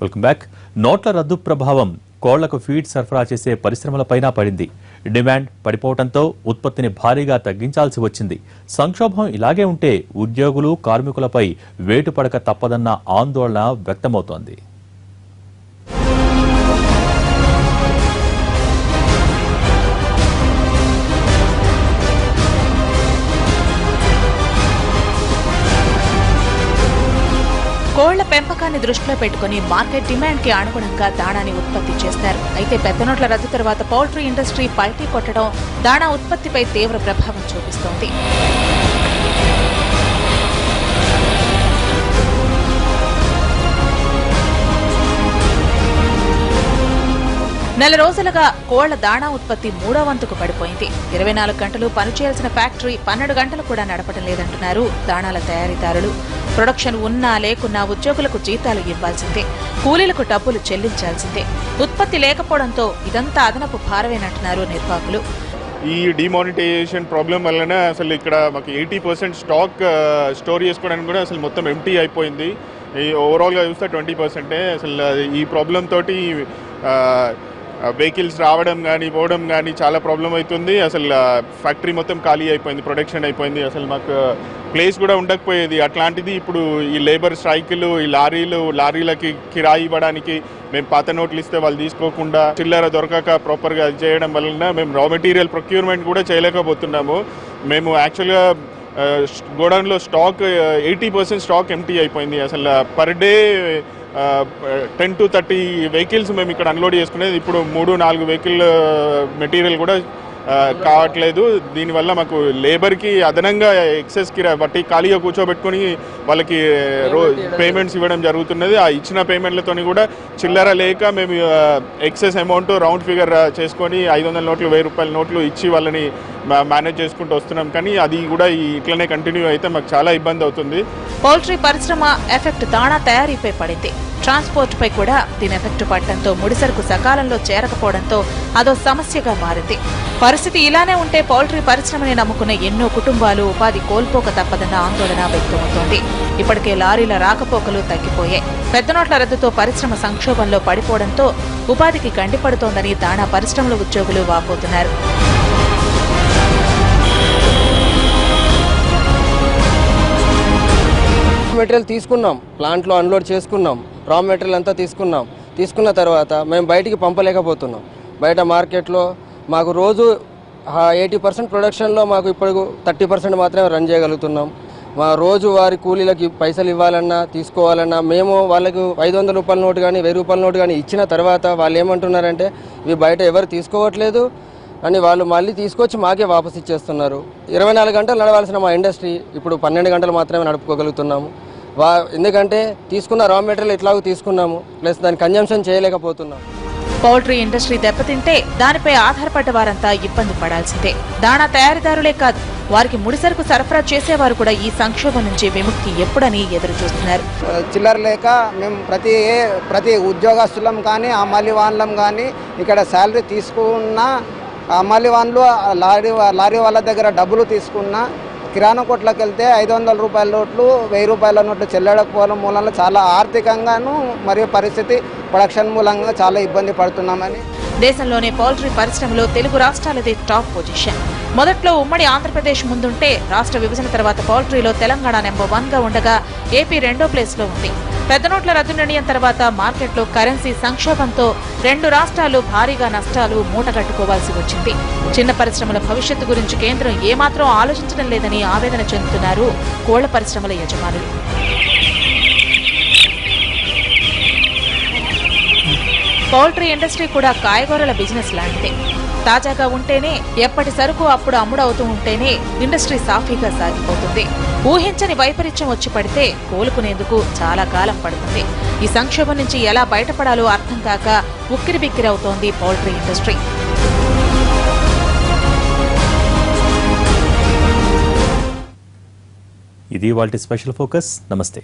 Welcome back. నోట్ల రద్దు ప్రభావం కోళ్లకు ఫీడ్ సరఫరా చేసే పరిశ్రమలపైన పడింది. డిమాండ్ పడిపోవడంతో ఉత్పత్తిని భారీగా తగ్గించాల్సి వచ్చింది. సంక్షోభం ఇలాగే ఉంటే ఉద్యోగులు, కార్మికులపై వేటు పడక తప్పదన్న ఆందోళన వ్యక్తమవుతోంది. కోళ్ల పెంపకాన్ని దృష్టిలో పెట్టుకుని మార్కెట్ డిమాండ్ కి అనుగుణంగా దాణాని ఉత్పత్తి చేస్తారు. అయితే పెద్ద నోట్ల రద్దు తర్వాత పౌల్ట్రీ ఇండస్ట్రీ పల్టీ కొట్టడం దాణా ఉత్పత్తిపై తీవ్ర ప్రభావం చూపిస్తోంది. నెల రోజులుగా కోళ్ల దాణా ఉత్పత్తి 3వ వంతుకు పడిపోయింది. 24 గంటలు పనిచేయాల్సిన ఫ్యాక్టరీ 12 గంటలు కూడా నడపడం లేదంటున్నారు దాణాల తయారీదారులు. ప్రొడక్షన్ ఉన్నా లేకున్నా ఉద్యోగులకు జీతాలు ఇవ్వాల్సిందే, కూలీలకు డబ్బులు చెల్లించాల్సిందే. ఉత్పత్తి లేకపోవడంతో ఇదంతా అదనపు భారమేనంటున్నారు నిర్వాహకులు. ఈ డిమానిటైజేషన్ ప్రాబ్లం వలన అసలు ఇక్కడ మాకు 80% స్టాక్ స్టోర్ చేసుకోవడానికి కూడా అసలు మొత్తం ఎంటీ అయిపోయింది. ఓవరాల్గా చూస్తే 20%. అసలు ఈ ప్రాబ్లం తోటి వెహికల్స్ రావడం కానీ పోవడం కానీ చాలా ప్రాబ్లం అవుతుంది. అసలు ఫ్యాక్టరీ మొత్తం ఖాళీ అయిపోయింది, ప్రొడక్షన్ అయిపోయింది. అసలు మాకు ప్లేస్ కూడా ఉండకపోయేది. అట్లాంటిది ఇప్పుడు ఈ లేబర్ స్ట్రైకులు, ఈ లారీలకి కిరాయి ఇవ్వడానికి మేము పాత నోట్లు ఇస్తే వాళ్ళు తీసుకోకుండా, చిల్లర దొరకక ప్రాపర్గా చేయడం వలన మేము రా మెటీరియల్ ప్రొక్యూర్మెంట్ కూడా చేయలేకపోతున్నాము. మేము యాక్చువల్గా గోడౌన్లో స్టాక్ 80% స్టాక్ ఎంటీ అయిపోయింది. అసలు పర్ డే 10 to 30 వెహికల్స్ మేము ఇక్కడ అన్లోడ్ చేసుకునేది ఇప్పుడు 3-4 వెహికల్ మెటీరియల్ కూడా కావట్లేదు. దీనివల్ల మాకు లేబర్కి అదనంగా ఎక్సెస్ బట్టి ఖాళీగా కూర్చోబెట్టుకొని వాళ్ళకి పేమెంట్స్ ఇవ్వడం జరుగుతున్నది. ఆ ఇచ్చిన పేమెంట్లతో కూడా చిల్లర లేక మేము ఎక్సెస్ అమౌంట్ రౌండ్ ఫిగర్ చేసుకొని 500 నోట్లు, 1000 రూపాయల నోట్లు ఇచ్చి వాళ్ళని మేనేజ్ చేసుకుంటూ వస్తున్నాం. కానీ అది కూడా ఇట్లనే కంటిన్యూ అయితే మాకు చాలా ఇబ్బంది అవుతుంది. పౌల్ట్రీ పరిశ్రమ ఎఫెక్ట్ దాణా తయారీపై పడింది. ట్రాన్స్పోర్ట్ పై కూడా దీని ఎఫెక్ట్ పడటంతో ముడిసరుకు సకాలంలో చేరకపోవడంతో అదో సమస్యగా మారింది. పరిస్థితి ఇలానే ఉంటే పౌల్ట్రీ పరిశ్రమని నమ్ముకున్న ఎన్నో కుటుంబాలు ఉపాధి కోల్పోక తప్పదన్న ఆందోళన వ్యక్తమవుతోంది. ఇప్పటికే లారీల రాకపోకలు తగ్గిపోయాయి. పెద్ద నోట్ల రద్దుతో పరిశ్రమ సంక్షోభంలో పడిపోవడంతో ఉపాధికి గండిపడుతోందని దాణా పరిశ్రమల ఉద్యోగులు వాపోతున్నారు. మెటీరియల్ తీసుకున్నాం, ప్లాంట్లో అన్లోడ్ చేసుకున్నాం, రా మెటీరియల్ అంతా తీసుకున్న తర్వాత మేము బయటికి పంపలేకపోతున్నాం. బయట మార్కెట్లో మాకు రోజు 80% ప్రొడక్షన్లో మాకు ఇప్పుడు 30% మాత్రమే రన్ చేయగలుగుతున్నాం. మా రోజు వారి కూలీలకి పైసలు ఇవ్వాలన్నా తీసుకోవాలన్నా మేము వాళ్ళకు 500 రూపాయల నోటు కానీ 1000 రూపాయల నోటు కానీ ఇచ్చిన తర్వాత వాళ్ళు ఏమంటున్నారంటే ఇవి బయట ఎవరు తీసుకోవట్లేదు అని వాళ్ళు మళ్ళీ తీసుకొచ్చి మాకే వాపసు ఇచ్చేస్తున్నారు. 24 గంటలు నడవాల్సిన మా ఇండస్ట్రీ ఇప్పుడు 12 గంటలు మాత్రమే నడుపుకోగలుగుతున్నాము. ఎందుకంటే తీసుకున్న రా మెటీరియల్ ఎట్లాగో తీసుకున్నాము, ప్లస్ దాన్ని కన్జంప్షన్ చేయలేకపోతున్నాము. పౌల్ట్రీ ఇండస్ట్రీ దెబ్బతింటే దానిపై ఆధారపడ్డ వారంతా ఇబ్బంది పడాల్సిందే. దాణా తయారీదారులే కాదు, వారికి ముడిసరుకు సరఫరా చేసేవారు కూడా ఈ సంక్షోభం నుంచి విముక్తి ఎప్పుడని ఎదురు చూస్తున్నారు. చిల్లర లేక మేము ప్రతి ఉద్యోగస్తులం కానీ అమలు వాన్లం కానీ ఇక్కడ శాలరీ తీసుకున్న అమలు వాన్లు లారీ వాళ్ళ దగ్గర డబ్బులు తీసుకున్న కిరాణా కొట్లకు వెళ్తే 500 రూపాయల నోట్లు 1000 రూపాయల నోట్లు చెల్లకపోవడం మూలంలో చాలా ఆర్థికంగాను మరియు పరిస్థితి ప్రొడక్షన్ మూలంగా చాలా ఇబ్బంది పడుతున్నామని. దేశంలోనే పౌల్ట్రీ పరిశ్రమలో తెలుగు రాష్ట్రాలదే టాప్ పొజిషన్. మొదట్లో ఉమ్మడి ఆంధ్రప్రదేశ్ ముందుంటే రాష్ట్ర విభజన తర్వాత పౌల్ట్రీలో తెలంగాణ నెంబర్ 1గా ఉండగా ఏపీ 2వ ప్లేస్లో ఉంది. పెద్ద నోట్ల రద్దు నిర్ణయం తర్వాత మార్కెట్లో కరెన్సీ సంక్షోభంతో 2 రాష్ట్రాలు భారీగా నష్టాలు మూటగట్టుకోవాల్సి వచ్చింది. చిన్న పరిశ్రమల భవిష్యత్తు గురించి కేంద్రం ఏమాత్రం ఆలోచించడం లేదని ఆవేదన చెందుతున్నారు కోళ్ల పరిశ్రమల యజమానులు. పౌల్ట్రీ ఇండస్ట్రీ కూడా కాయగూరల బిజినెస్ లాంటిదే. తాజాగా ఉంటేనే ఎప్పటి సరుకు అప్పుడు అమ్ముడవుతూ ఉంటేనే ఇండస్ట్రీ సాఫీగా సాగిపోతుంది. ఊహించని వైపరీత్యం వచ్చి పడితే కోలుకునేందుకు చాలా కాలం పడుతుంది. ఈ సంక్షోభం నుంచి ఎలా బయటపడాలో అర్థం కాక ఉక్కిరిబిక్కిరవుతోంది పౌల్ట్రీ ఇండస్ట్రీ. ఇది వాల్టి స్పెషల్ ఫోకస్. నమస్తే.